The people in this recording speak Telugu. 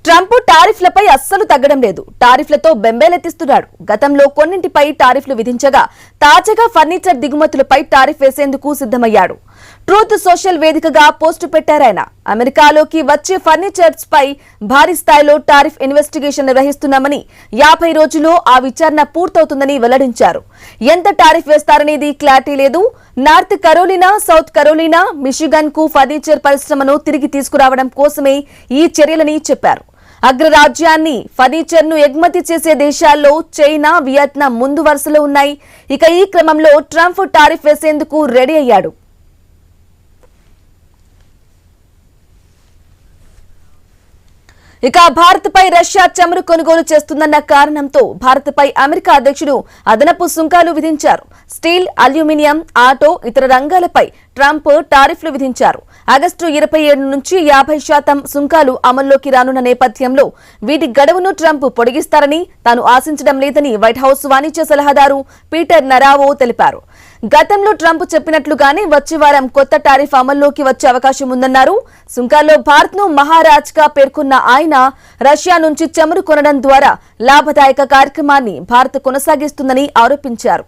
ట్రంప్ టారిఫ్లపై అస్సలు తగ్గడం లేదు. టారిఫ్లతో బెంబేలెత్తిస్తున్నాడు. గతంలో కొన్నింటిపై టారిఫ్లు విధించగా తాజాగా ఫర్నిచర్ దిగుమతులపై టారిఫ్ వేసేందుకు సిద్ధమయ్యాడు. ట్రూత్ సోషల్ వేదికగా పోస్టు పెట్టారాయన. అమెరికాలోకి వచ్చే ఫర్నిచర్స్ పై భారీ స్థాయిలో టారిఫ్ ఇన్వెస్టిగేషన్ నిర్వహిస్తున్నామని, 50 రోజుల్లో ఆ విచారణ పూర్తవుతుందని వెల్లడించారు. ఎంత టారిఫ్ వేస్తారనేది క్లారిటీ లేదు. North Carolina, South Carolina, Michigan కు ఫర్నిచర్ పరిశ్రమను తిరిగి తీసుకురావడం కోసమే ఈ చర్యలని చెప్పారు. అగ్రరాజ్యాన్ని ఫర్నిచర్ ను ఎగుమతి చేసే దేశాల్లో చైనా, వియత్నాం ముందు వరుసలో ఉన్నాయి. ఇక ఈ క్రమంలో ట్రంప్ టారిఫ్ వేసేందుకు రెడీ అయ్యాడు. ఇక భారత్ పై రష్యా చమురు కొనుగోలు చేస్తుందన్న కారణంతో భారత్ పై అమెరికా అధ్యక్షుడు అదనపు సుంకాలు విధించారు. స్టీల్, అల్యూమినియం, ఆటో, ఇతర రంగాలపై ట్రంప్ టారిఫ్లు విధించారు. ఆగస్టు 27 నుంచి 50% సుంకాలు అమల్లోకి రానున్న నేపథ్యంలో వీటి గడువును ట్రంప్ పొడిగిస్తారని తాను ఆశించడం లేదని వైట్ హౌస్ వాణిజ్య సలహాదారు పీటర్ నరావో తెలిపారు. గతంలో ట్రంప్ చెప్పినట్లుగానే వచ్చే వారం కొత్త టారిఫ్ అమల్లోకి వచ్చే అవకాశం ఉందన్నారు. సుంకాల్లో భారత్ ను మహారాజ్గా పేర్కొన్న ఆయన రష్యా నుంచి చమురు కొనడం ద్వారా లాభదాయక కార్యక్రమాన్ని భారత్ కొనసాగిస్తుందని ఆరోపించారు.